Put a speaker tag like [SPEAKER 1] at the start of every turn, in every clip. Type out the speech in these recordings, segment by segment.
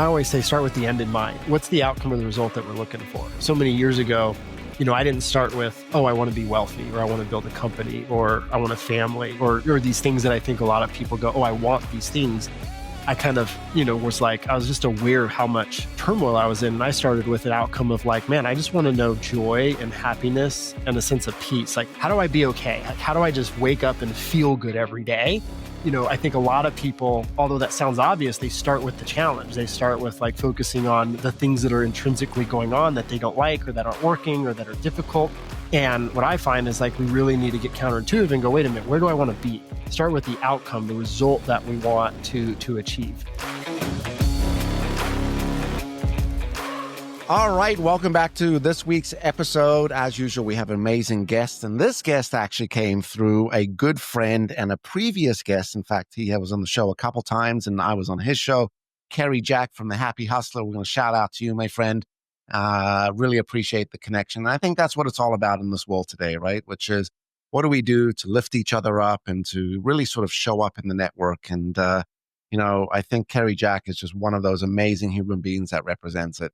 [SPEAKER 1] I always say start with the end in mind. What's the outcome or the result that we're looking for? So many years ago, I didn't start with, oh, I want to be wealthy, or I want to build a company, or I want a family, or these things that I think a lot of people go, oh, I want these things. I kind of, was like, I was just aware of how much turmoil I was in. And I started with an outcome of like, man, I just want to know joy and happiness and a sense of peace. Like, how do I be okay? Like, how do I just wake up and feel good every day? I think a lot of people, although that sounds obvious, they start with the challenge. They start with like focusing on the things that are intrinsically going on that they don't like or that aren't working or that are difficult. And what I find is like we really need to get counterintuitive and go, wait a minute, where do I want to be? Start with the outcome, the result that we want to achieve.
[SPEAKER 2] All right, welcome back to this week's episode. As usual, we have an amazing guest, and this guest actually came through a good friend and a previous guest. In fact, he was on the show a couple times, and I was on his show. Kerry Jack from The Happy Hustler. We're going to shout out to you, my friend. Really appreciate the connection. And I think that's what it's all about in this world today, right? Which is, what do we do to lift each other up and to really sort of show up in the network? And, I think Kerry Jack is just one of those amazing human beings that represents it.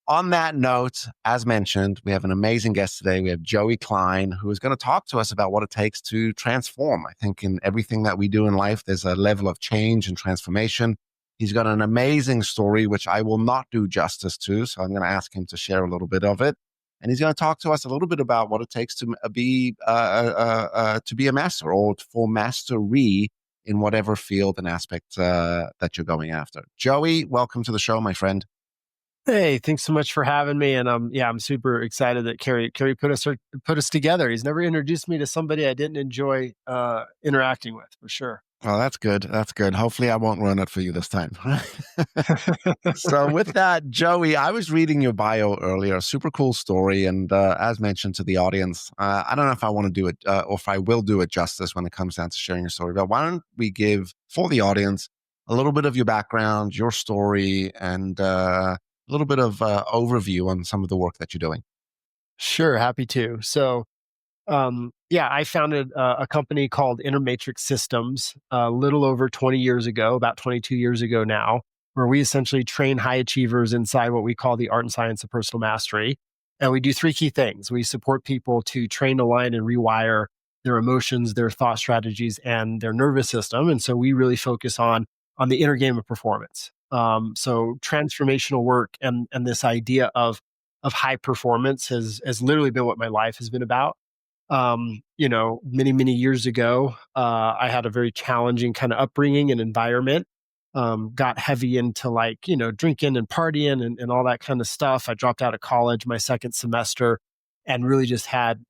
[SPEAKER 2] On that note, as mentioned, we have an amazing guest today. We have Joey Klein, who is going to talk to us about what it takes to transform. I think in everything that we do in life, there's a level of change and transformation. He's got an amazing story, which I will not do justice to. So I'm going to ask him to share a little bit of it. And he's going to talk to us a little bit about what it takes to be a master or for mastery in whatever field and aspect that you're going after. Joey, welcome to the show, my friend.
[SPEAKER 1] Hey, thanks so much for having me. And I'm super excited that Kerry put us together. He's never introduced me to somebody I didn't enjoy interacting with, for sure.
[SPEAKER 2] Oh, that's good. That's good. Hopefully I won't ruin it for you this time. So with that, Joey, I was reading your bio earlier, super cool story. And as mentioned to the audience, I don't know if I want to do it or if I will do it justice when it comes down to sharing your story, but why don't we give for the audience a little bit of your background, your story, and a little bit of overview on some of the work that you're doing.
[SPEAKER 1] Sure, happy to. So, I founded a company called Intermatrix Systems a little over 20 years ago, about 22 years ago now, where we essentially train high achievers inside what we call the art and science of personal mastery. And we do three key things. We support people to train, align, and rewire their emotions, their thought strategies, and their nervous system. And so we really focus on the inner game of performance. So transformational work and this idea of high performance has literally been what my life has been about. Many years ago, I had a very challenging kind of upbringing and environment. Got heavy into drinking and partying and all that kind of stuff. I dropped out of college my second semester and really just had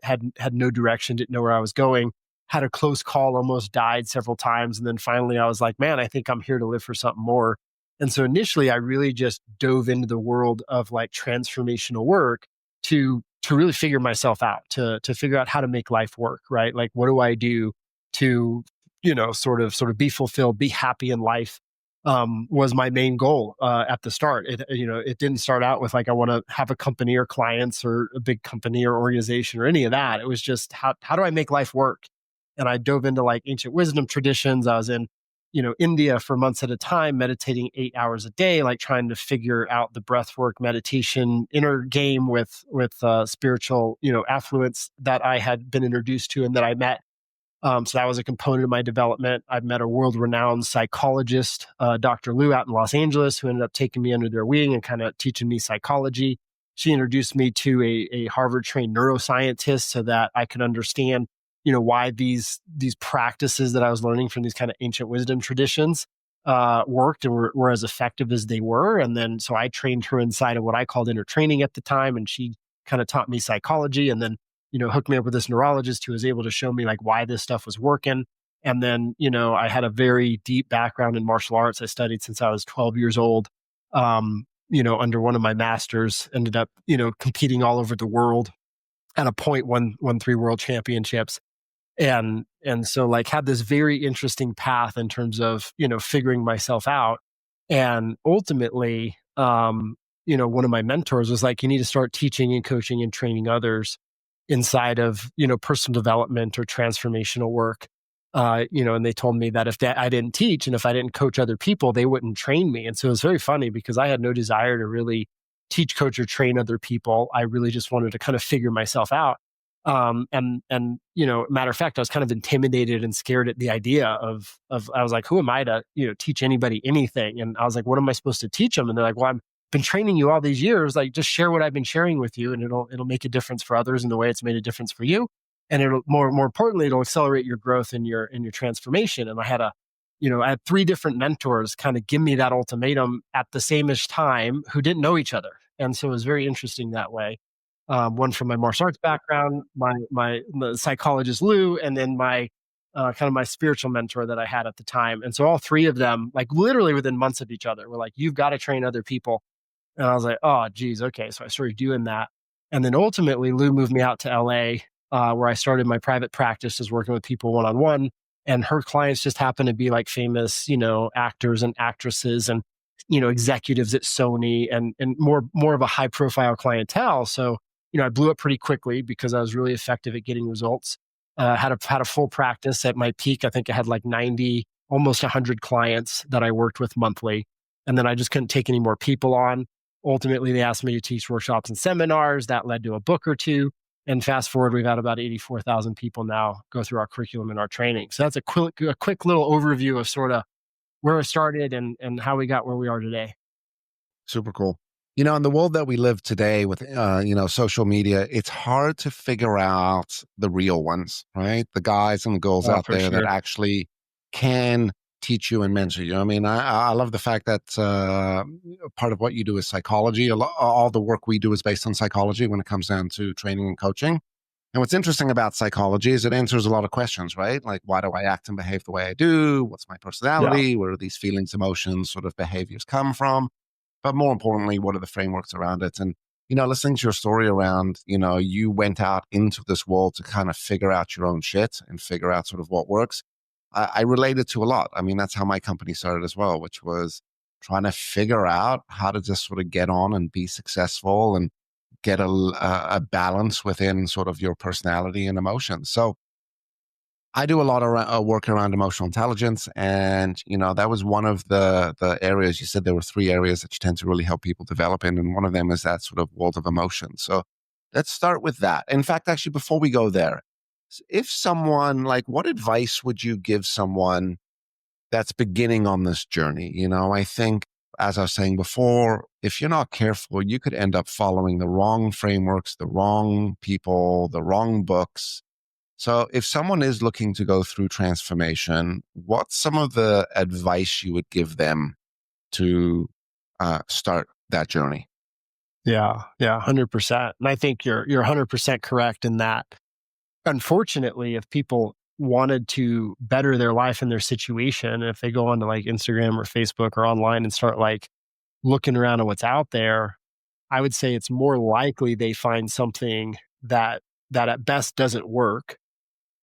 [SPEAKER 1] no direction, didn't know where I was going. Had a close call, almost died several times. And then finally I was like, man, I think I'm here to live for something more. And so initially I really just dove into the world of like transformational work to really figure myself out, to figure out how to make life work, right? Like, what do I do to, sort of be fulfilled, be happy in life, was my main goal at the start. It didn't start out with like, I want to have a company or clients or a big company or organization or any of that. It was just, how do I make life work? And I dove into like ancient wisdom traditions. I was in India for months at a time, meditating 8 hours a day, like trying to figure out the breath work, meditation, inner game with spiritual, affluence that I had been introduced to and that I met. So that was a component of my development. I've met a world-renowned psychologist, Dr. Lou, out in Los Angeles, who ended up taking me under their wing and kind of teaching me psychology. She introduced me to a Harvard-trained neuroscientist so that I could understand why these practices that I was learning from these kind of ancient wisdom traditions worked and were as effective as they were. And then, so I trained her inside of what I called inner training at the time. And she kind of taught me psychology and then, hooked me up with this neurologist who was able to show me like why this stuff was working. And then, I had a very deep background in martial arts. I studied since I was 12 years old, under one of my masters, ended up, competing all over the world. At a point, won 3 world championships. And so like had this very interesting path in terms of, figuring myself out. And ultimately, one of my mentors was like, you need to start teaching and coaching and training others inside of, personal development or transformational work. And they told me that I didn't teach and if I didn't coach other people, they wouldn't train me. And so it was very funny because I had no desire to really teach, coach, or train other people. I really just wanted to kind of figure myself out. Matter of fact, I was kind of intimidated and scared at the idea of I was like, who am I to, teach anybody anything? And I was like, what am I supposed to teach them? And they're like, well, I've been training you all these years. Like, just share what I've been sharing with you, and it'll make a difference for others in the way it's made a difference for you. And it'll more importantly, it'll accelerate your growth and your transformation. And I had three different mentors kind of give me that ultimatum at the same-ish time who didn't know each other. And so it was very interesting that way. One from my martial arts background, the psychologist Lou, and then my kind of my spiritual mentor that I had at the time. And so all three of them, like literally within months of each other, were like, "You've got to train other people." And I was like, "Oh, geez, okay." So I started doing that, and then ultimately Lou moved me out to LA, where I started my private practice, is working with people one on one. And her clients just happened to be like famous, actors and actresses and executives at Sony and more of a high profile clientele. So I blew up pretty quickly because I was really effective at getting results. Had a full practice at my peak. I think I had like 90, almost 100 clients that I worked with monthly. And then I just couldn't take any more people on. Ultimately, they asked me to teach workshops and seminars. That led to a book or two. And fast forward, we've had about 84,000 people now go through our curriculum and our training. So that's a quick little overview of sort of where I started and how we got where we are today.
[SPEAKER 2] Super cool. In the world that we live today with, social media, it's hard to figure out the real ones, right? The guys and the girls out there that actually can teach you and mentor you. I mean, I love the fact that part of what you do is psychology. All the work we do is based on psychology when it comes down to training and coaching. And what's interesting about psychology is it answers a lot of questions, right? Like, why do I act and behave the way I do? What's my personality?
[SPEAKER 1] Yeah.
[SPEAKER 2] Where do these feelings, emotions, sort of behaviors come from? But more importantly, what are the frameworks around it? And, listening to your story around, you went out into this world to kind of figure out your own shit and figure out sort of what works. I related to a lot. I mean, that's how my company started as well, which was trying to figure out how to just sort of get on and be successful and get a balance within sort of your personality and emotions. So I do a lot of work around emotional intelligence. And, that was one of the areas. You said there were three areas that you tend to really help people develop in. And one of them is that sort of world of emotion. So let's start with that. In fact, actually, before we go there, if someone, like, what advice would you give someone that's beginning on this journey? I think, as I was saying before, if you're not careful, you could end up following the wrong frameworks, the wrong people, the wrong books. So if someone is looking to go through transformation, what's some of the advice you would give them to start that journey?
[SPEAKER 1] Yeah. 100%. And I think you're 100% correct in that. Unfortunately, if people wanted to better their life and their situation, if they go onto like Instagram or Facebook or online and start like looking around at what's out there, I would say it's more likely they find something that at best doesn't work,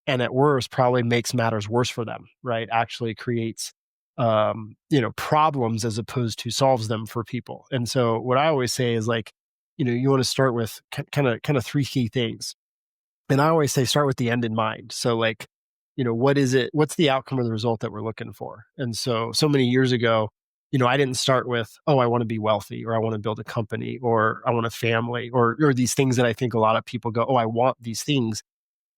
[SPEAKER 1] and at worst probably makes matters worse for them, right? Actually creates problems as opposed to solves them for people. And so what I always say is like, you want to start with kind of three key things. And I always say start with the end in mind. So like, what is it? What's the outcome or the result that we're looking for? And so many years ago, I didn't start with, oh, I want to be wealthy, or I want to build a company, or I want a family, or these things that I think a lot of people go, oh, I want these things.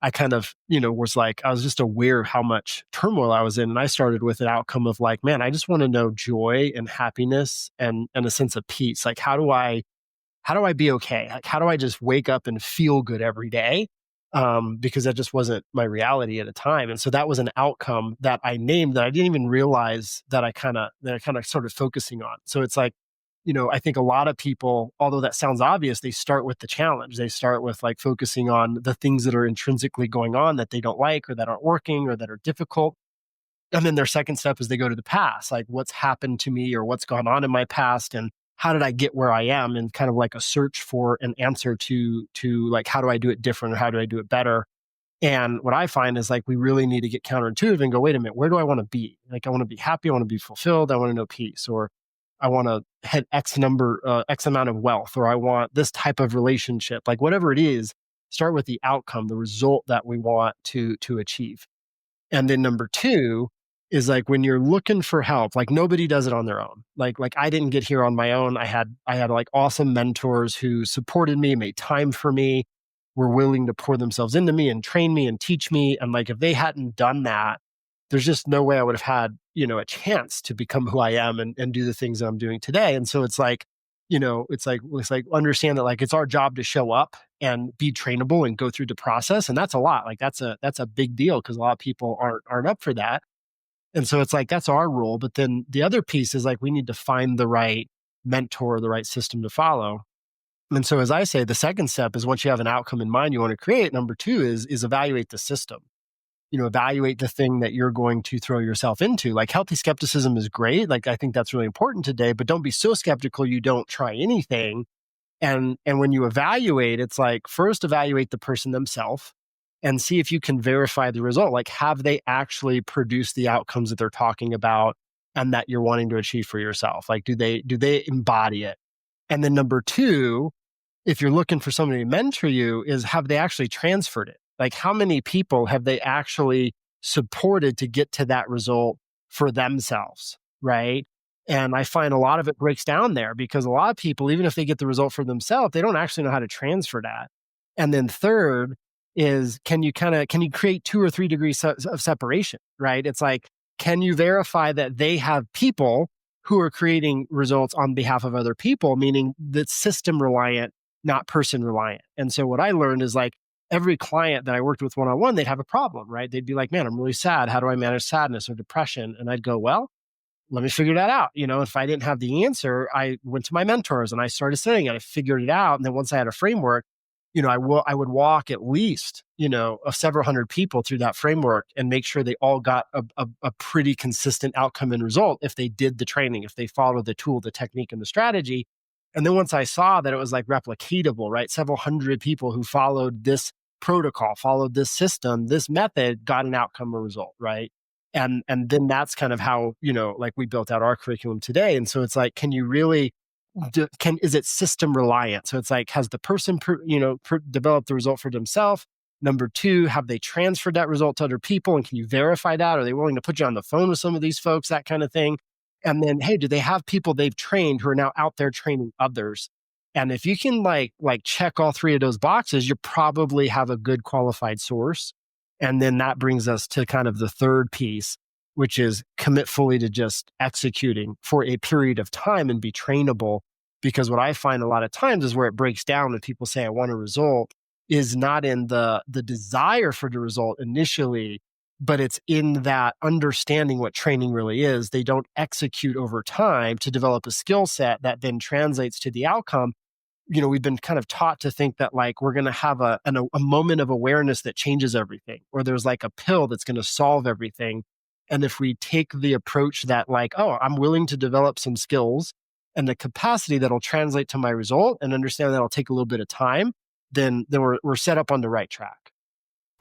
[SPEAKER 1] I kind of, was like, I was just aware of how much turmoil I was in. And I started with an outcome of like, man, I just want to know joy and happiness and a sense of peace. Like, how do I be okay? Like, how do I just wake up and feel good every day? Because that just wasn't my reality at the time. And so that was an outcome that I named that I didn't even realize that I kind of started focusing on. So it's like, I think a lot of people, although that sounds obvious, they start with the challenge. They start with like focusing on the things that are intrinsically going on that they don't like or that aren't working or that are difficult. And then their second step is they go to the past, like what's happened to me or what's gone on in my past and how did I get where I am, and kind of like a search for an answer to like, how do I do it different or how do I do it better? And what I find is like, we really need to get counterintuitive and go, wait a minute, where do I want to be? Like, I want to be happy. I want to be fulfilled. I want to know peace, or I want to hit X amount of wealth, or I want this type of relationship, like whatever it is, start with the outcome, the result that we want to achieve. And then number two is like when you're looking for help, like nobody does it on their own. Like I didn't get here on my own. I had like awesome mentors who supported me, made time for me, were willing to pour themselves into me and train me and teach me. And like if they hadn't done that, there's just no way I would have had, a chance to become who I am and do the things that I'm doing today. And so it's like, it's like understand that like it's our job to show up and be trainable and go through the process. And that's a lot. Like that's a big deal because a lot of people aren't up for that. And so it's like that's our role. But then the other piece is like we need to find the right mentor, the right system to follow. And so as I say, the second step is once you have an outcome in mind you want to create, number two is evaluate the system. Evaluate the thing that you're going to throw yourself into. Like healthy skepticism is great. Like I think that's really important today, but don't be so skeptical you don't try anything. And when you evaluate, it's like first evaluate the person themselves and see if you can verify the result. Like have they actually produced the outcomes that they're talking about and that you're wanting to achieve for yourself? Like do they embody it? And then number two, if you're looking for somebody to mentor you, is have they actually transferred it? Like how many people have they actually supported to get to that result for themselves, right? And I find a lot of it breaks down there because a lot of people, even if they get the result for themselves, they don't actually know how to transfer that. And then third is can you create 2 or 3 degrees of separation, right? It's like, can you verify that they have people who are creating results on behalf of other people, meaning that's system reliant, not person reliant. And so what I learned is like every client that I worked with one-on-one, they'd have a problem, right? They'd be like, man, I'm really sad. How do I manage sadness or depression? And I'd go, well, let me figure that out. If I didn't have the answer, I went to my mentors and I started studying it. I figured it out. And then once I had a framework, I would walk at least, several hundred people through that framework and make sure they all got a pretty consistent outcome and result if they did the training, if they followed the tool, the technique, and the strategy. And then once I saw that it was like replicatable, right? Several hundred people who followed this protocol, followed this system, this method got an outcome or result, right? And then that's kind of how, like we built out our curriculum today. And so it's like, can you really is it system reliant? So it's like, has the person, developed the result for themselves? Number two, have they transferred that result to other people? And can you verify that? Are they willing to put you on the phone with some of these folks? That kind of thing. And then, hey, do they have people they've trained who are now out there training others? And if you can like check all three of those boxes, you probably have a good qualified source. And then that brings us to kind of the third piece, which is commit fully to just executing for a period of time and be trainable. Because what I find a lot of times is where it breaks down when people say, I want a result, is not in the desire for the result initially, but it's in that understanding what training really is. They don't execute over time to develop a skill set that then translates to the outcome. We've been kind of taught to think that like we're going to have a moment of awareness that changes everything, or there's like a pill that's going to solve everything. And if we take the approach that like, oh, I'm willing to develop some skills and the capacity that'll translate to my result and understand that'll take a little bit of time, then we're set up on the right track.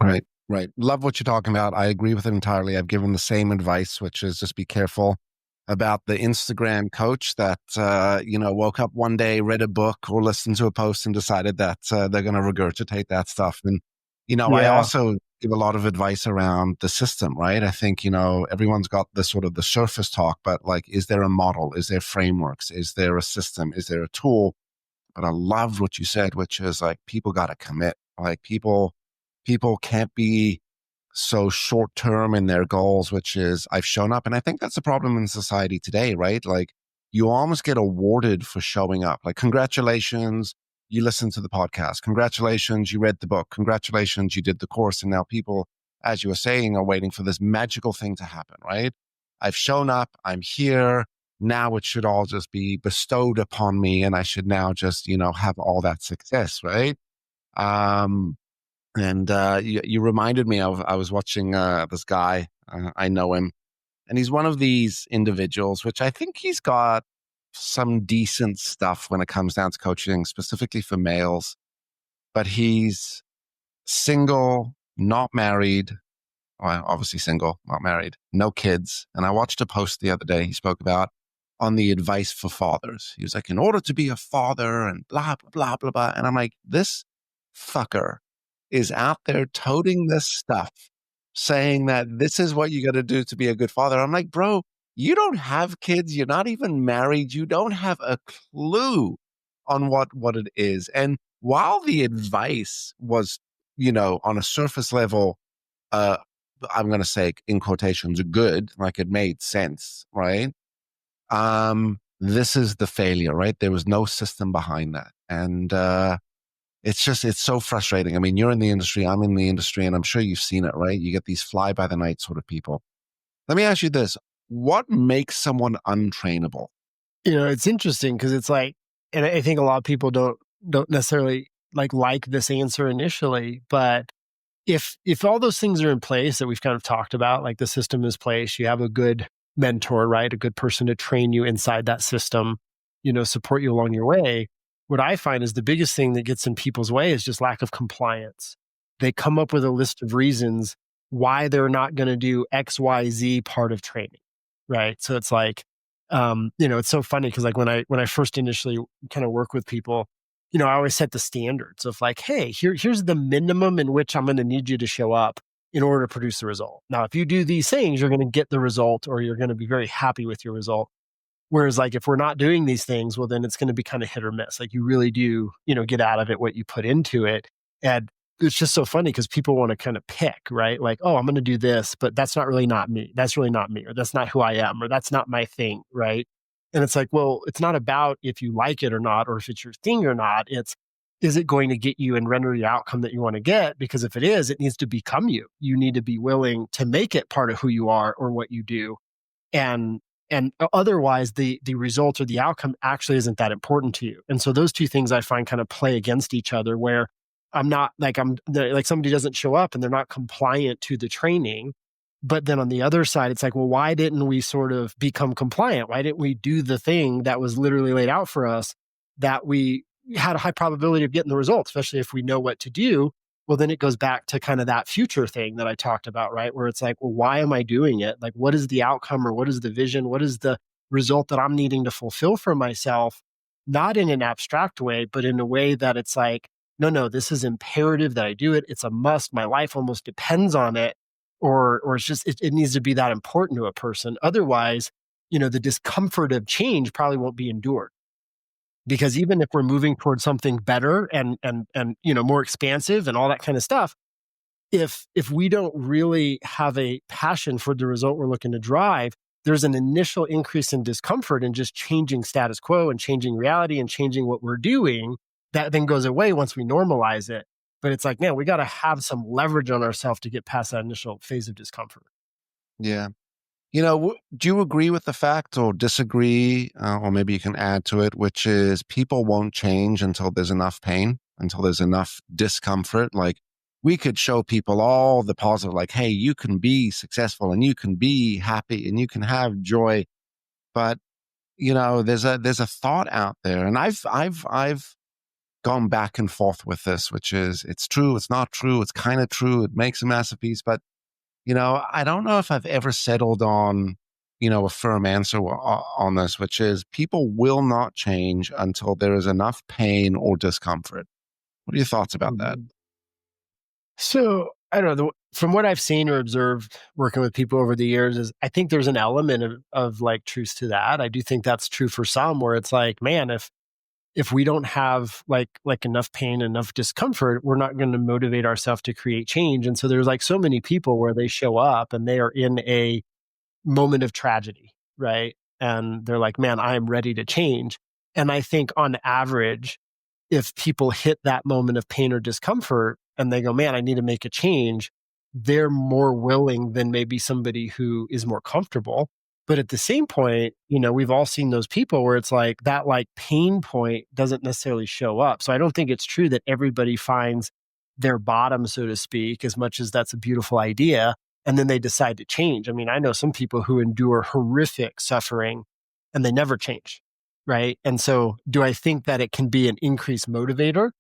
[SPEAKER 2] Right, right. Love what you're talking about. I agree with it entirely. I've given the same advice, which is just be careful about the Instagram coach that, woke up one day, read a book or listened to a post and decided that they're going to regurgitate that stuff. And, I also give a lot of advice around the system, right? I think, everyone's got the sort of the surface talk, but like, is there a model? Is there frameworks? Is there a system? Is there a tool? But I loved what you said, which is like, people got to commit. Like people can't be so short term in their goals, which is I've shown up. And I think that's a problem in society today, right? Like you almost get awarded for showing up. Like, congratulations, you listened to the podcast. Congratulations, you read the book. Congratulations, you did the course. And now people, as you were saying, are waiting for this magical thing to happen, right? I've shown up, I'm here. Now it should all just be bestowed upon me. And I should now just, have all that success, right? And you reminded me of, I was watching this guy, I know him, and he's one of these individuals, which I think he's got some decent stuff when it comes down to coaching, specifically for males, but he's single, not married, well, obviously single, not married, no kids. And I watched a post the other day he spoke about on the advice for fathers. He was like, in order to be a father and blah, blah, blah, blah, blah. And I'm like, this fucker is out there toting this stuff saying that this is what you got to do to be a good father. I'm like, bro, you don't have kids. You're not even married. You don't have a clue on what it is. And while the advice was, on a surface level, uh, I'm going to say in quotations, good, like it made sense, right? This is the failure, right? There was no system behind that. And, it's so frustrating. I mean, you're in the industry, I'm in the industry, and I'm sure you've seen it, right? You get these fly by the night sort of people. Let me ask you this. What makes someone untrainable?
[SPEAKER 1] It's interesting because it's like, and I think a lot of people don't necessarily like this answer initially, but if all those things are in place that we've kind of talked about, like the system is place, you have a good mentor, right? A good person to train you inside that system, support you along your way. What I find is the biggest thing that gets in people's way is just lack of compliance. They come up with a list of reasons why they're not going to do XYZ part of training, right? So it's like, it's so funny because like when I first initially kind of work with people, I always set the standards of like, hey, here's the minimum in which I'm going to need you to show up in order to produce the result. Now, if you do these things, you're going to get the result, or you're going to be very happy with your result. Whereas like if we're not doing these things, well, then it's going to be kind of hit or miss. Like you really do, get out of it what you put into it. And it's just so funny because people want to kind of pick, right? Like, oh, I'm going to do this, but that's not really not me. That's really not me, or that's not who I am, or that's not my thing, right? And it's like, well, it's not about if you like it or not, or if it's your thing or not. It's, is it going to get you and render the outcome that you want to get? Because if it is, it needs to become you. You need to be willing to make it part of who you are or what you do. And otherwise the result or the outcome actually isn't that important to you. And so those two things I find kind of play against each other, where I'm like somebody doesn't show up and they're not compliant to the training. But then on the other side, it's like, well, why didn't we sort of become compliant? Why didn't we do the thing that was literally laid out for us, that we had a high probability of getting the result, especially if we know what to do? Well, then it goes back to kind of that future thing that I talked about, right? Where it's like, well, why am I doing it? Like, what is the outcome, or what is the vision? What is the result that I'm needing to fulfill for myself? Not in an abstract way, but in a way that it's like, no, this is imperative that I do it. It's a must. My life almost depends on it. Or it's just, it needs to be that important to a person. Otherwise, the discomfort of change probably won't be endured. Because even if we're moving towards something better and more expansive and all that kind of stuff, if we don't really have a passion for the result we're looking to drive, there's an initial increase in discomfort and just changing status quo and changing reality and changing what we're doing. That then goes away once we normalize it. But it's like, man, we got to have some leverage on ourselves to get past that initial phase of discomfort.
[SPEAKER 2] Yeah. Do you agree with the fact or disagree, or maybe you can add to it, which is people won't change until there's enough pain, until there's enough discomfort? Like we could show people all the positive, like, hey, you can be successful and you can be happy and you can have joy. But, there's a thought out there, and I've gone back and forth with this, which is it's true, it's not true, it's kind of true, it makes a masterpiece, but I don't know if I've ever settled on, a firm answer on this, which is people will not change until there is enough pain or discomfort. What are your thoughts about that?
[SPEAKER 1] Mhm. So I don't know. From what I've seen or observed working with people over the years, is I think there's an element of like truth to that. I do think that's true for some, where it's like, man, if we don't have like enough pain, enough discomfort, we're not going to motivate ourselves to create change. And so there's like so many people where they show up and they are in a moment of tragedy, right? And they're like, man, I am ready to change. And I think on average, if people hit that moment of pain or discomfort and they go, man, I need to make a change, they're more willing than maybe somebody who is more comfortable. But at the same point, we've all seen those people where it's like that like pain point doesn't necessarily show up. So I don't think it's true that everybody finds their bottom, so to speak, as much as that's a beautiful idea. And then they decide to change. I mean, I know some people who endure horrific suffering and they never change. Right. And so do I think that it can be an increased motivator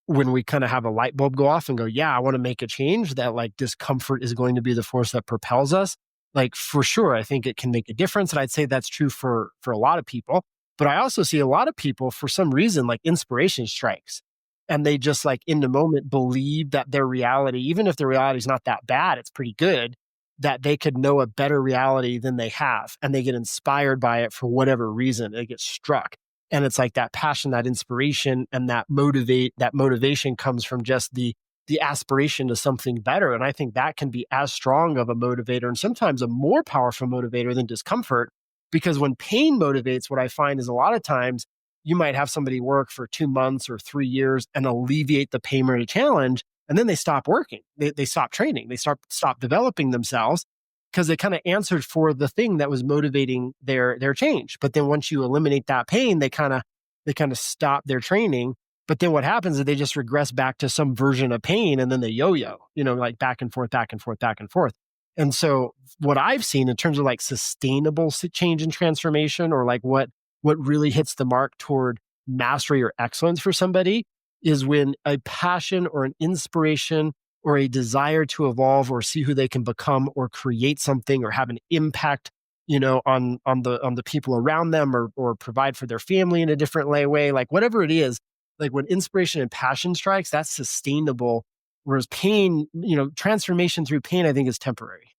[SPEAKER 1] when we kind of have a light bulb go off and go, yeah, I want to make a change, that like discomfort is going to be the force that propels us? Like for sure, I think it can make a difference. And I'd say that's true for a lot of people. But I also see a lot of people, for some reason, like inspiration strikes. and they just like in the moment believe that their reality, even if the reality is not that bad, it's pretty good, that they could know a better reality than they have. And they get inspired by it for whatever reason. They get struck. And it's like that passion, that inspiration, and that motivation comes from just the aspiration to something better. And I think that can be as strong of a motivator and sometimes a more powerful motivator than discomfort. Because when pain motivates, what I find is a lot of times you might have somebody work for 2 months or 3 years and alleviate the pain or the challenge, and then they stop working. They stop training. They stop developing themselves because they kind of answered for the thing that was motivating their change. But then once you eliminate that pain, they kind of stop their training. But then what happens is they just regress back to some version of pain, and then they yo-yo, like back and forth, back and forth, back and forth. And so what I've seen in terms of like sustainable change and transformation, or like what really hits the mark toward mastery or excellence for somebody, is when a passion or an inspiration or a desire to evolve or see who they can become or create something or have an impact, on the people around them, or provide for their family in a different way, like whatever it is, like when inspiration and passion strikes, that's sustainable. Whereas pain, transformation through pain, I think is temporary.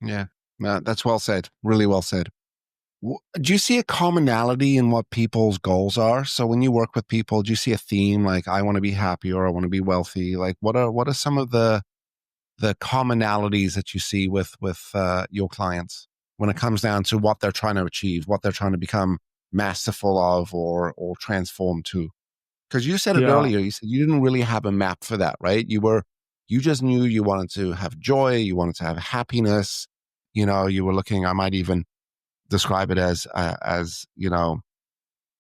[SPEAKER 2] Yeah, that's well said. Really well said. Do you see a commonality in what people's goals are? So when you work with people, do you see a theme like I want to be happy or I want to be wealthy? Like what are some of the commonalities that you see with your clients when it comes down to what they're trying to achieve, what they're trying to become masterful of or transform to? Because you said it
[SPEAKER 1] Yeah,
[SPEAKER 2] earlier, you said you didn't really have a map for that, right? You just knew you wanted to have joy, you wanted to have happiness. You were looking, I might even describe it as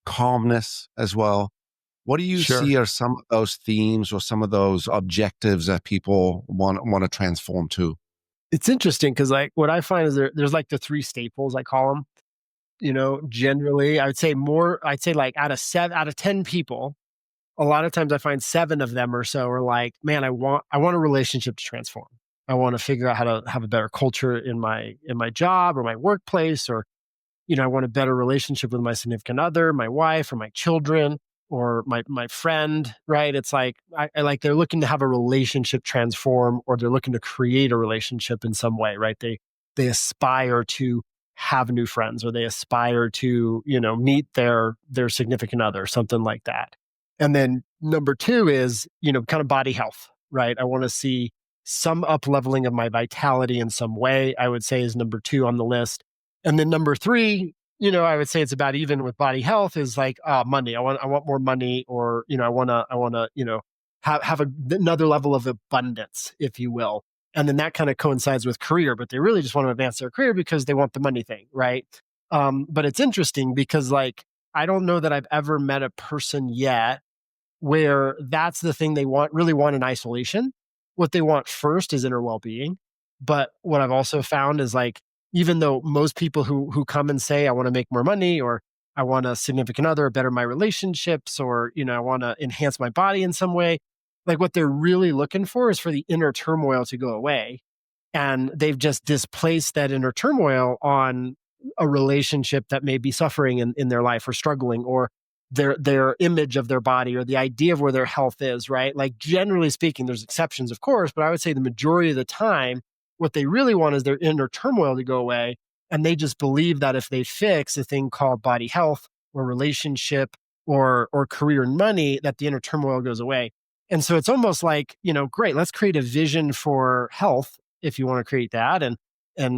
[SPEAKER 2] calmness as well. What do you
[SPEAKER 1] sure.
[SPEAKER 2] see are some of those themes or some of those objectives that people want to transform to?
[SPEAKER 1] It's interesting because like what I find is there's like the three staples, I call them. Generally, I'd say like out of 10 people, a lot of times I find 7 of them or so are like, man, I want a relationship to transform. I want to figure out how to have a better culture in my job or my workplace, or I want a better relationship with my significant other, my wife, or my children, or my friend, right? It's like I like they're looking to have a relationship transform, or they're looking to create a relationship in some way, right? They aspire to have new friends, or they aspire to, meet their significant other, something like that. And then number 2 is, kind of body health, right? I want to see some up leveling of my vitality in some way, I would say is number 2 on the list. And then number 3, I would say it's about even with body health, is like money. I want more money, or I want to another level of abundance, if you will. And then that kind of coincides with career, but they really just want to advance their career because they want the money thing, right? But it's interesting because like I don't know that I've ever met a person yet where that's the thing they really want in isolation. What they want first is inner well-being. But what I've also found is like, even though most people who come and say, I want to make more money, or I want a significant other, better my relationships, or, I want to enhance my body in some way, like what they're really looking for is for the inner turmoil to go away. And they've just displaced that inner turmoil on a relationship that may be suffering in their life or struggling, or their image of their body, or the idea of where their health is, right? Like generally speaking, there's exceptions, of course, but I would say the majority of the time, what they really want is their inner turmoil to go away. And they just believe that if they fix a thing called body health or relationship or career and money, that the inner turmoil goes away. And so it's almost like, great, let's create a vision for health if you want to create that,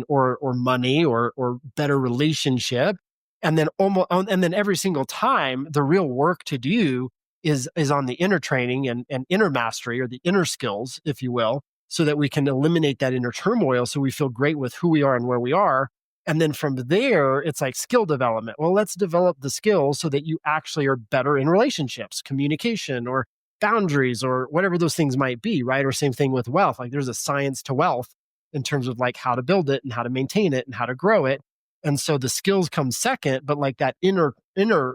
[SPEAKER 1] or money or better relationship. And then every single time the real work to do is on the inner training and inner mastery, or the inner skills, if you will, so that we can eliminate that inner turmoil, so we feel great with who we are and where we are. And then from there, it's like skill development. Well, let's develop the skills so that you actually are better in relationships, communication, or boundaries, or whatever those things might be, right? Or same thing with wealth. Like there's a science to wealth in terms of like how to build it and how to maintain it and how to grow it. And so the skills come second, but like that inner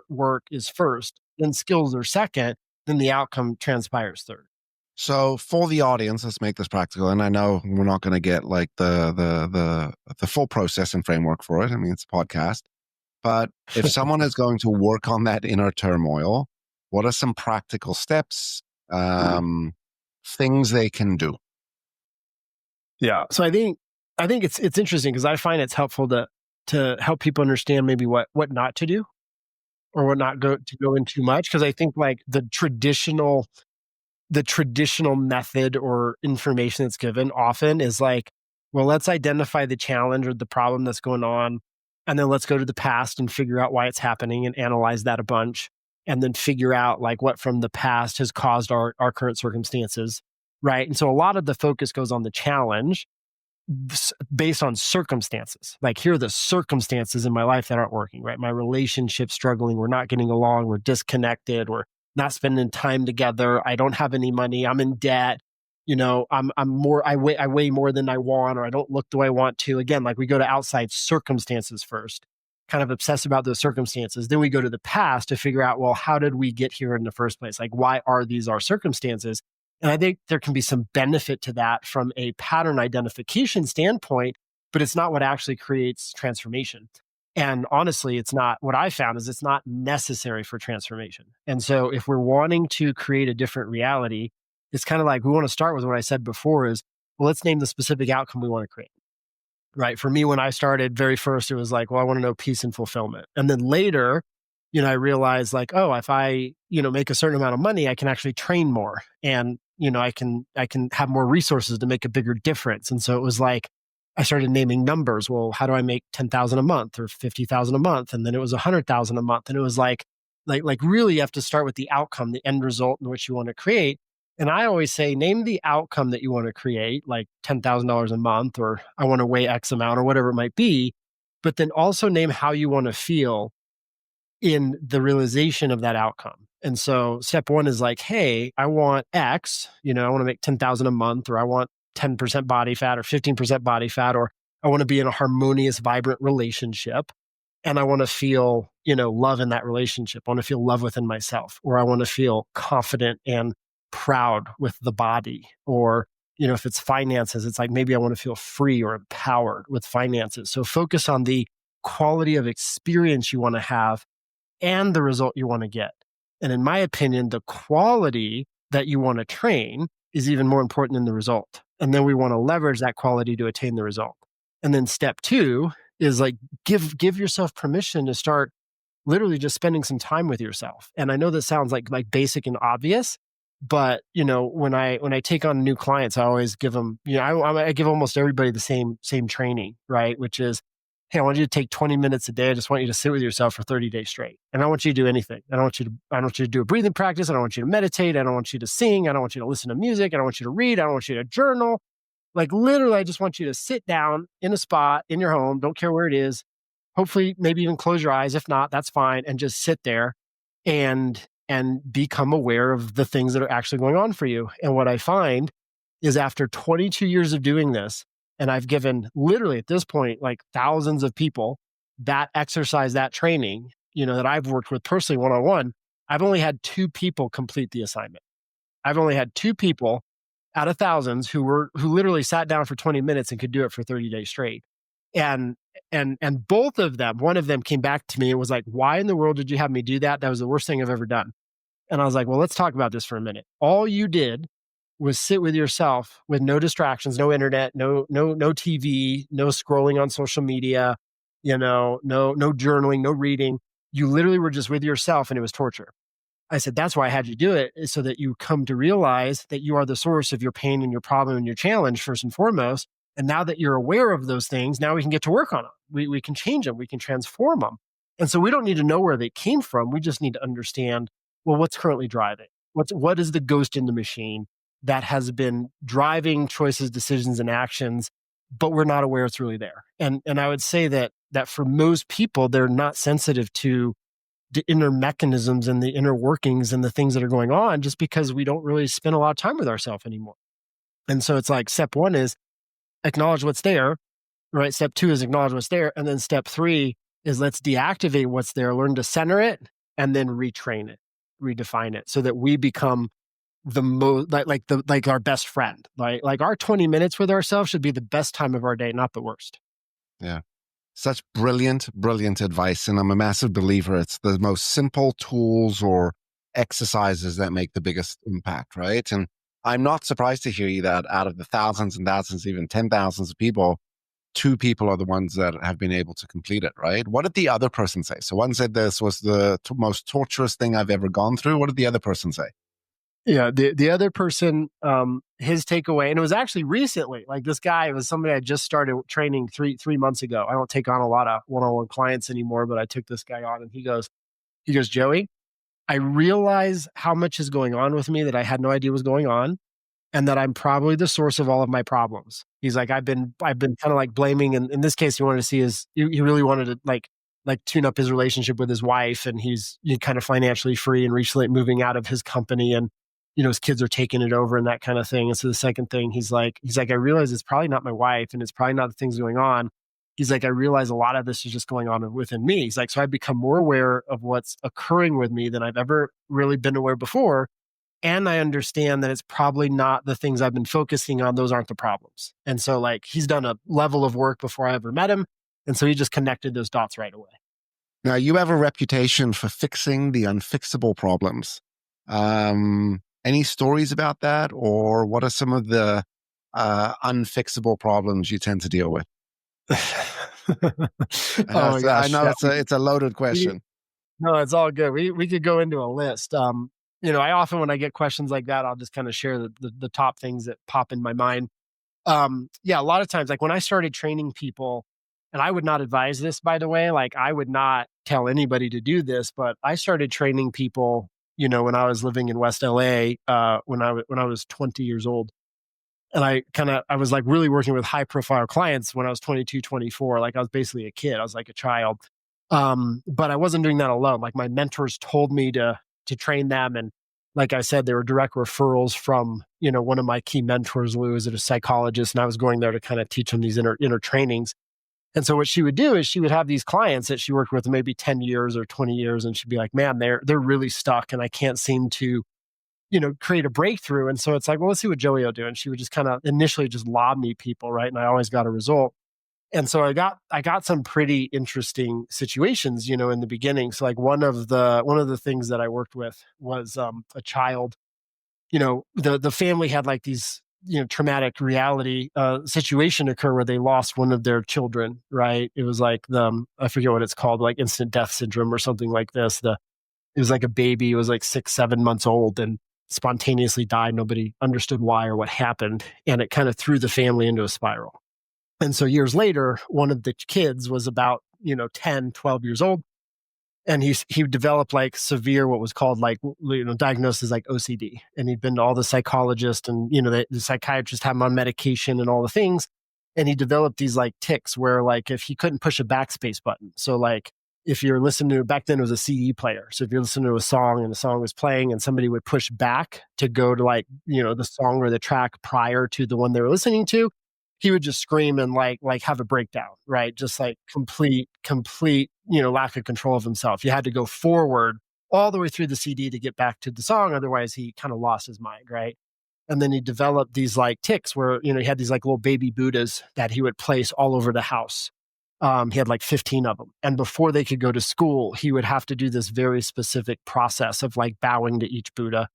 [SPEAKER 1] work is first, then skills are second, then the outcome transpires third.
[SPEAKER 2] So for the audience, let's make this practical. And I know we're not going to get like the full process and framework for it. I mean, it's a podcast. But if someone is going to work on that inner turmoil, what are some practical steps um, things they can do.
[SPEAKER 1] Yeah. So I think it's interesting because I find it's helpful to help people understand maybe what not to do or what not go in too much. Because I think like the traditional method or information that's given often is like, well, let's identify the challenge or the problem that's going on. And then let's go to the past and figure out why it's happening and analyze that a bunch. And then figure out like what from the past has caused our current circumstances. Right. And so a lot of the focus goes on the challenge based on circumstances. Like, here are the circumstances in my life that aren't working, right? My relationship's struggling. We're not getting along. We're disconnected. We're not spending time together. I don't have any money. I'm in debt. I weigh more than I want, or I don't look the way I want to. Again, like we go to outside circumstances first, kind of obsess about those circumstances. Then we go to the past to figure out, well, how did we get here in the first place? Like, why are these our circumstances? And I think there can be some benefit to that from a pattern identification standpoint, but it's not what actually creates transformation. And honestly, it's not what I found is it's not necessary for transformation. And so if we're wanting to create a different reality, it's kind of like we want to start with what I said before is, well, let's name the specific outcome we want to create. Right. For me, when I started very first, it was like, well, I want to know peace and fulfillment. And then later, I realized like, oh, if I, make a certain amount of money, I can actually train more and, I can have more resources to make a bigger difference. And so it was like, I started naming numbers. Well, how do I make 10,000 a month or 50,000 a month? And then it was 100,000 a month. And it was like really you have to start with the outcome, the end result in which you want to create. And I always say, name the outcome that you want to create, like $10,000 a month, or I want to weigh X amount or whatever it might be. But then also name how you want to feel in the realization of that outcome. And so step one is like, hey, I want X, I want to make 10,000 a month, or I want 10% body fat or 15% body fat, or I want to be in a harmonious, vibrant relationship. And I want to feel, love in that relationship. I want to feel love within myself, or I want to feel confident and proud with the body. Or, if it's finances, it's like maybe I want to feel free or empowered with finances. So focus on the quality of experience you want to have and the result you want to get. And in my opinion, the quality that you want to train is even more important than the result. And then we want to leverage that quality to attain the result. And then step two is like, give yourself permission to start literally just spending some time with yourself. And I know this sounds like basic and obvious, but when I take on new clients, I always give them, I give almost everybody the same training, right? Which is, hey, I want you to take 20 minutes a day. I just want you to sit with yourself for 30 days straight. And I don't want you to do anything. I don't want you to do a breathing practice. I don't want you to meditate. I don't want you to sing. I don't want you to listen to music. I don't want you to read. I don't want you to journal. Like literally, I just want you to sit down in a spot in your home. Don't care where it is. Hopefully, maybe even close your eyes. If not, that's fine. And just sit there and become aware of the things that are actually going on for you. And what I find is after 22 years of doing this, and I've given literally at this point, like thousands of people that exercise, that training, that I've worked with personally one-on-one, I've only had 2 people complete the assignment. I've only had 2 people out of thousands who literally sat down for 20 minutes and could do it for 30 days straight. And both of them, one of them came back to me and was like, why in the world did you have me do that? That was the worst thing I've ever done. And I was like, well, let's talk about this for a minute. All you did was sit with yourself with no distractions, no internet, no TV, no scrolling on social media, no journaling, no reading. You literally were just with yourself, and it was torture. I said, that's why I had you do it, is so that you come to realize that you are the source of your pain and your problem and your challenge first and foremost. And now that you're aware of those things, now we can get to work on them. We can change them. We can transform them. And so we don't need to know where they came from. We just need to understand, well, what's currently driving? What is the ghost in the machine that has been driving choices, decisions, and actions, but we're not aware it's really there. And I would say that for most people, they're not sensitive to the inner mechanisms and the inner workings and the things that are going on, just because we don't really spend a lot of time with ourselves anymore. And so it's like step one is acknowledge what's there, right? Step two is acknowledge what's there. And then step three is let's deactivate what's there, learn to center it, and then retrain it, redefine it so that we become the most like our best friend. Like our 20 minutes with ourselves should be the best time of our day, not the worst.
[SPEAKER 2] Yeah. Such brilliant advice. And I'm a massive believer. It's the most simple tools or exercises that make the biggest impact, right? And I'm not surprised to hear you that out of the thousands and thousands, even 10,000s of people, two people are the ones that have been able to complete it, right? What did the other person say? So one said this was the most torturous thing I've ever gone through. What did the other person say?
[SPEAKER 1] Yeah, the other person, his takeaway, and it was actually recently. Like this guy was somebody I just started training three months ago. I don't take on a lot of one-on-one clients anymore, but I took this guy on, and he goes, Joey, I realize how much is going on with me that I had no idea was going on, and that I'm probably the source of all of my problems. He's like, I've been kind of like blaming, and in this case, he wanted to see he really wanted to like tune up his relationship with his wife, and he's kind of financially free and recently moving out of his company, and his kids are taking it over and that kind of thing. And so the second thing, he's like, I realize it's probably not my wife, and it's probably not the things going on. He's like, I realize a lot of this is just going on within me. He's like, so I've become more aware of what's occurring with me than I've ever really been aware before. And I understand that it's probably not the things I've been focusing on. Those aren't the problems. And so like he's done a level of work before I ever met him. And so he just connected those dots right away.
[SPEAKER 2] Now, you have a reputation for fixing the unfixable problems. Any stories about that? Or what are some of the unfixable problems you tend to deal with?
[SPEAKER 1] Oh my gosh.
[SPEAKER 2] I know it's a loaded question.
[SPEAKER 1] No, it's all good. We could go into a list. I often, when I get questions like that, I'll just kind of share the top things that pop in my mind. A lot of times, like when I started training people, and I would not advise this, by the way, like I would not tell anybody to do this, but I started training people, when I was living in West LA, when I was 20 years old. And I was like really working with high profile clients when I was 22, 24. Like I was basically a kid. I was like a child. But I wasn't doing that alone. Like my mentors told me to train them. And like I said, there were direct referrals from, one of my key mentors, Lou, is a psychologist. And I was going there to kind of teach them these inner trainings. And so what she would do is she would have these clients that she worked with maybe 10 years or 20 years. And she'd be like, man, they're really stuck and I can't seem to, create a breakthrough. And so it's like, well, let's see what Joey will do. And she would just kind of initially just lob me people, right? And I always got a result. And so I got some pretty interesting situations, in the beginning. So like one of the things that I worked with was a child, the family had like these, traumatic reality situation occur where they lost one of their children, right? It was like I forget what it's called, like instant death syndrome or something like this. It was like a baby, it was like 6-7 months old and spontaneously died. Nobody understood why or what happened. And it kind of threw the family into a spiral. And so years later, one of the kids was about, 10, 12 years old. And he developed like severe, what was called like, diagnosed as like OCD. And he'd been to all the psychologists and, the psychiatrist had him on medication and all the things. And he developed these like tics where like if he couldn't push a backspace button. So like if you're listening to, back then it was a CD player. So if you're listening to a song and the song was playing and somebody would push back to go to like, the song or the track prior to the one they were listening to, he would just scream and like have a breakdown, right? Just like complete, lack of control of himself. You had to go forward all the way through the CD to get back to the song. Otherwise he kind of lost his mind, right? And then he developed these like tics where, he had these like little baby Buddhas that he would place all over the house. He had like 15 of them. And before they could go to school, he would have to do this very specific process of like bowing to each Buddha.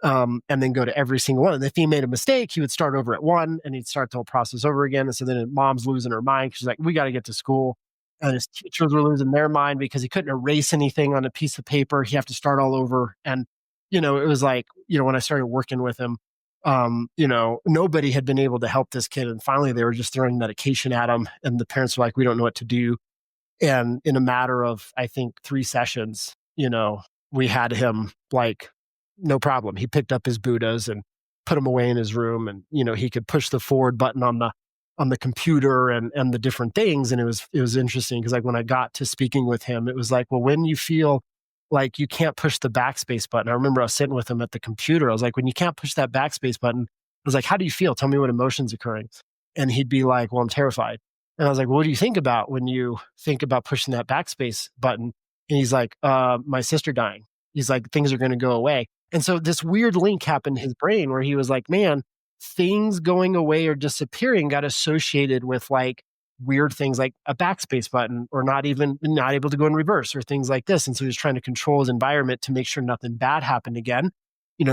[SPEAKER 1] And then go to every single one. And if he made a mistake, he would start over at one and he'd start the whole process over again. And so then mom's losing her mind. She's like, we got to get to school. And his teachers were losing their mind because he couldn't erase anything on a piece of paper. He have to start all over. And, it was like, when I started working with him, nobody had been able to help this kid. And finally they were just throwing medication at him. And the parents were like, we don't know what to do. And in a matter of, I think 3 sessions, we had him like, no problem. He picked up his Buddhas and put them away in his room. And, he could push the forward button on the computer and the different things. And it was interesting because like when I got to speaking with him, it was like, well, when you feel like you can't push the backspace button. I remember I was sitting with him at the computer. I was like, when you can't push that backspace button, I was like, how do you feel? Tell me what emotion's occurring. And he'd be like, well, I'm terrified. And I was like, well, what do you think about when you think about pushing that backspace button? And he's like, my sister dying. He's like, things are going to go away. And so this weird link happened in his brain where he was like, man, things going away or disappearing got associated with like weird things like a backspace button, or not able to go in reverse, or things like this. And so he was trying to control his environment to make sure nothing bad happened again,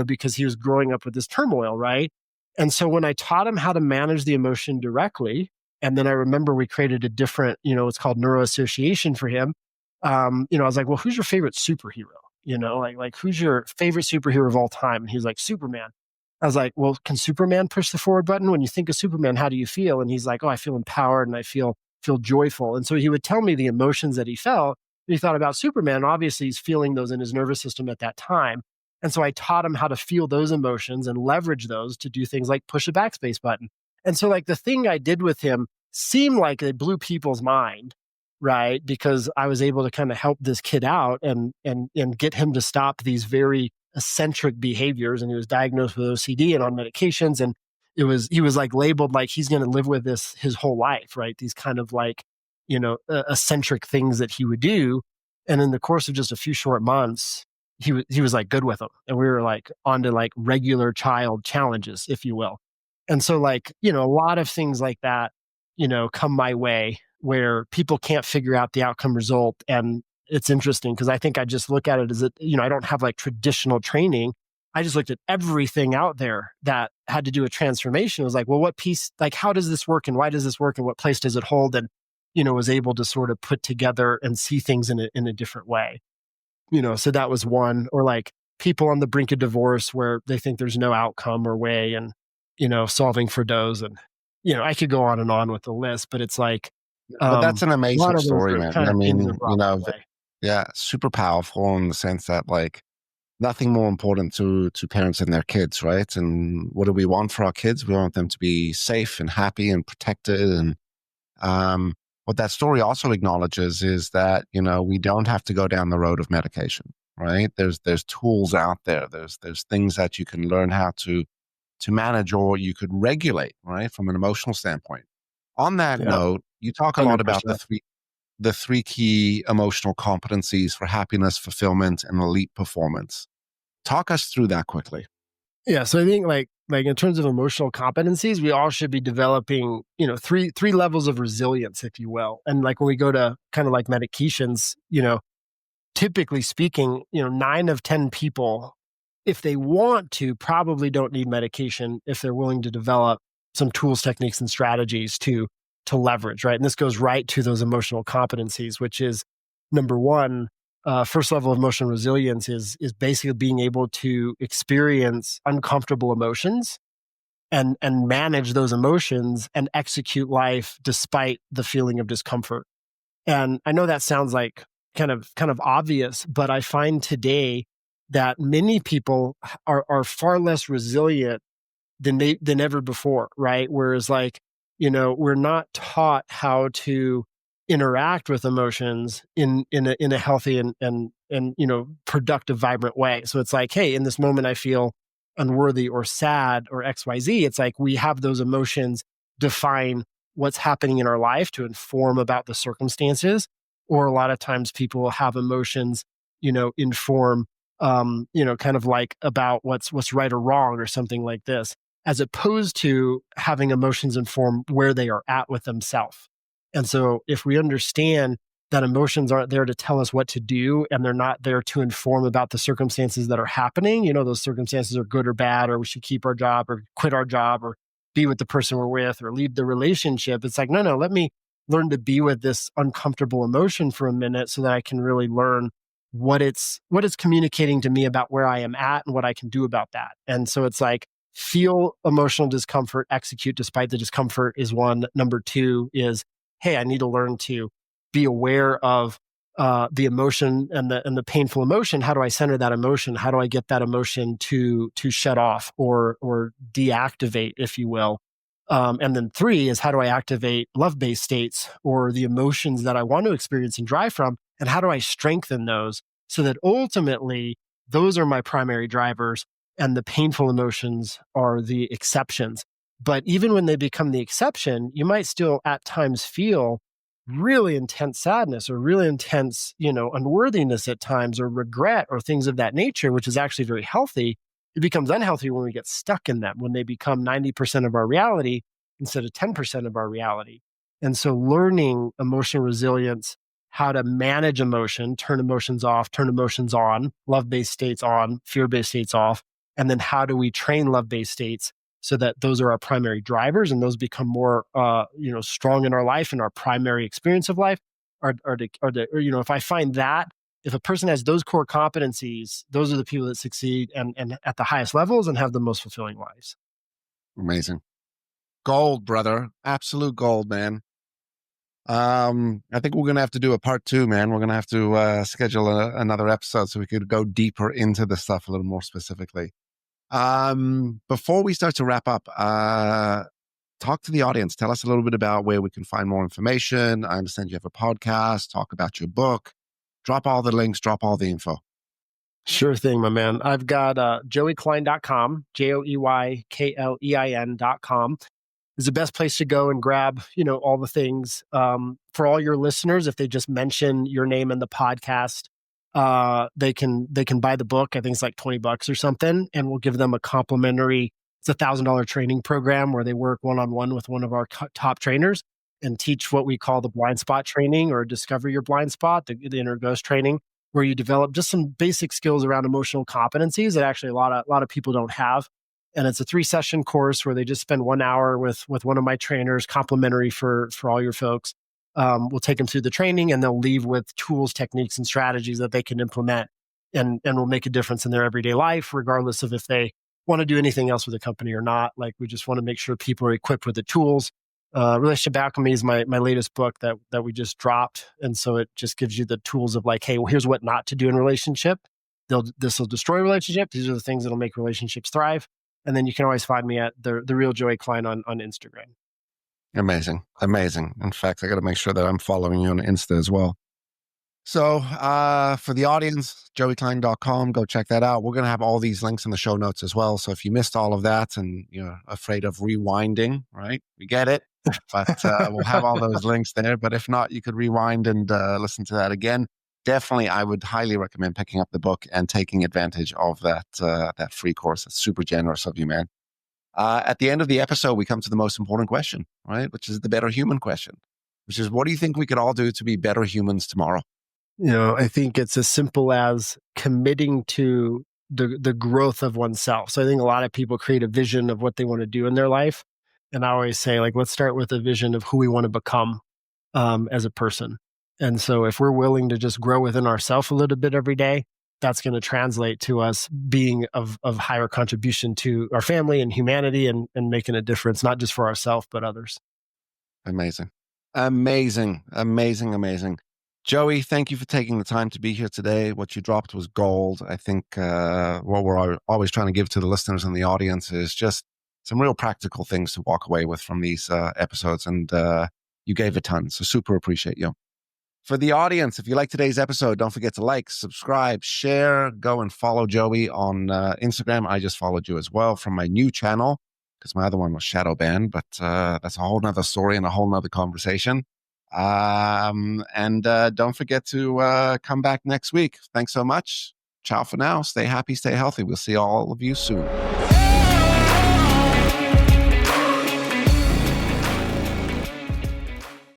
[SPEAKER 1] because he was growing up with this turmoil, right? And so when I taught him how to manage the emotion directly, and then I remember we created a different, it's called neuroassociation for him. I was like, well, who's your favorite superhero? Like who's your favorite superhero of all time? And he's like, Superman. I was like, well, can Superman push the forward button? When you think of Superman, how do you feel? And he's like, oh, I feel empowered and I feel joyful. And so he would tell me the emotions that he felt. And he thought about Superman. Obviously, he's feeling those in his nervous system at that time. And so I taught him how to feel those emotions and leverage those to do things like push a backspace button. And so like the thing I did with him seemed like it blew people's mind, right? Because I was able to kind of help this kid out and get him to stop these very eccentric behaviors. And he was diagnosed with OCD and on medications. And he was like labeled like he's going to live with this his whole life, right? These kind of like, eccentric things that he would do. And in the course of just a few short months, he was like good with them. And we were like on to like regular child challenges, if you will. And so like, a lot of things like that, come my way where people can't figure out the outcome result. And it's interesting because I think I just look at it as I don't have like traditional training. I just looked at everything out there that had to do with transformation. It was like, well, what piece, like, how does this work and why does this work and what place does it hold? And, was able to sort of put together and see things in a different way. So that was one. Or like people on the brink of divorce where they think there's no outcome or way, and, solving for those. And, I could go on and on with the list, but it's like,
[SPEAKER 2] but that's an
[SPEAKER 1] a lot
[SPEAKER 2] amazing
[SPEAKER 1] of those
[SPEAKER 2] story,
[SPEAKER 1] are
[SPEAKER 2] man.
[SPEAKER 1] kind
[SPEAKER 2] I
[SPEAKER 1] of things
[SPEAKER 2] mean,
[SPEAKER 1] that brought my way.
[SPEAKER 2] yeah, super powerful in the sense that like nothing more important to parents and their kids, right? And what do we want for our kids? We want them to be safe and happy and protected. And what that story also acknowledges is that we don't have to go down the road of medication, right? There's tools out there. There's things that you can learn how to manage, or you could regulate, right, from an emotional standpoint. On that
[SPEAKER 1] Yeah,
[SPEAKER 2] note, you talk a lot about
[SPEAKER 1] 100%.
[SPEAKER 2] the three key emotional competencies for happiness, fulfillment, and elite performance. Talk us through that quickly.
[SPEAKER 1] Yeah. So I think like in terms of emotional competencies, we all should be developing, three levels of resilience, if you will. And like when we go to kind of like medications, typically speaking, 9 of 10 people, if they want to, probably don't need medication if they're willing to develop some tools, techniques, and strategies to leverage, right? And this goes right to those emotional competencies, which is number one. First level of emotional resilience is basically being able to experience uncomfortable emotions and manage those emotions and execute life despite the feeling of discomfort. And I know that sounds like kind of obvious, but I find today that many people are far less resilient than ever before, right? Whereas like, we're not taught how to interact with emotions in a healthy and productive, vibrant way. So it's like, hey, in this moment I feel unworthy or sad or XYZ. It's like we have those emotions define what's happening in our life to inform about the circumstances. Or a lot of times people have emotions, inform kind of like about what's right or wrong or something like this, as opposed to having emotions inform where they are at with themselves. And so if we understand that emotions aren't there to tell us what to do and they're not there to inform about the circumstances that are happening, those circumstances are good or bad, or we should keep our job or quit our job or be with the person we're with or leave the relationship. It's like, no, let me learn to be with this uncomfortable emotion for a minute so that I can really learn what it's communicating to me about where I am at and what I can do about that. And so it's like, feel emotional discomfort, execute despite the discomfort is one. Number two is, hey, I need to learn to be aware of the emotion and the painful emotion. How do I center that emotion? How do I get that emotion to shut off or deactivate, if you will? And then three is, how do I activate love-based states or the emotions that I want to experience and drive from? And how do I strengthen those so that ultimately those are my primary drivers and the painful emotions are the exceptions? But even when they become the exception, you might still at times feel really intense sadness or really intense, unworthiness at times, or regret or things of that nature, which is actually very healthy. It becomes unhealthy when we get stuck in them, when they become 90% of our reality instead of 10% of our reality. And so learning emotional resilience, how to manage emotion, turn emotions off, turn emotions on, love-based states on, fear-based states off, and then how do we train love-based states so that those are our primary drivers and those become more strong in our life and our primary experience of life if I find that if a person has those core competencies, those are the people that succeed and at the highest levels and have the most fulfilling lives.
[SPEAKER 2] Amazing. Gold, brother. Absolute gold, man. I think we're going to have to do a part 2, man. We're going to have to schedule another episode so we could go deeper into the stuff a little more specifically. Before we start to wrap up, talk to the audience. Tell us a little bit about where we can find more information. I understand you have a podcast. Talk about your book. Drop all the links. Drop all the info.
[SPEAKER 1] Sure thing, my man. I've got joeyklein.com, joeyklein.com. Is the best place to go and grab, all the things. For all your listeners, if they just mention your name in the podcast, they can buy the book. I think it's like $20 or something, and we'll give them a complimentary. It's $1,000 training program where they work one-on-one with one of our top trainers and teach what we call the blind spot training or discover your blind spot, the inner ghost training, where you develop just some basic skills around emotional competencies that actually a lot of people don't have. And it's a 3-session course where they just spend 1 hour with one of my trainers, complimentary for all your folks. We'll take them through the training and they'll leave with tools, techniques, and strategies that they can implement and will make a difference in their everyday life, regardless of if they want to do anything else with the company or not. Like, we just want to make sure people are equipped with the tools. Relationship Alchemy is my latest book that we just dropped. And so it just gives you the tools of like, hey, well, here's what not to do in a relationship. This will destroy a relationship. These are the things that'll make relationships thrive. And then you can always find me at the real Joey Klein on Instagram.
[SPEAKER 2] Amazing. In fact, I got to make sure that I'm following you on Insta as well. So for the audience, joeyklein.com, go check that out. We're going to have all these links in the show notes as well. So if you missed all of that and you're afraid of rewinding, right? We get it. But we'll have all those links there. But if not, you could rewind and listen to that again. Definitely, I would highly recommend picking up the book and taking advantage of that free course. It's super generous of you, man. At the end of the episode, we come to the most important question, right? Which is the better human question, which is, what do you think we could all do to be better humans tomorrow?
[SPEAKER 1] I think it's as simple as committing to the growth of oneself. So I think a lot of people create a vision of what they want to do in their life. And I always say, like, let's start with a vision of who we want to become as a person. And so if we're willing to just grow within ourselves a little bit every day, that's going to translate to us being of higher contribution to our family and humanity and making a difference, not just for ourselves, but others.
[SPEAKER 2] Amazing. Joey, thank you for taking the time to be here today. What you dropped was gold. I think what we're always trying to give to the listeners and the audience is just some real practical things to walk away with from these episodes. And you gave a ton. So super appreciate you. For the audience, if you like today's episode, don't forget to like, subscribe, share, go and follow Joey on Instagram. I just followed you as well from my new channel because my other one was shadow banned, but that's a whole nother story and a whole nother conversation. And don't forget to come back next week. Thanks so much. Ciao for now. Stay happy, stay healthy. We'll see all of you soon.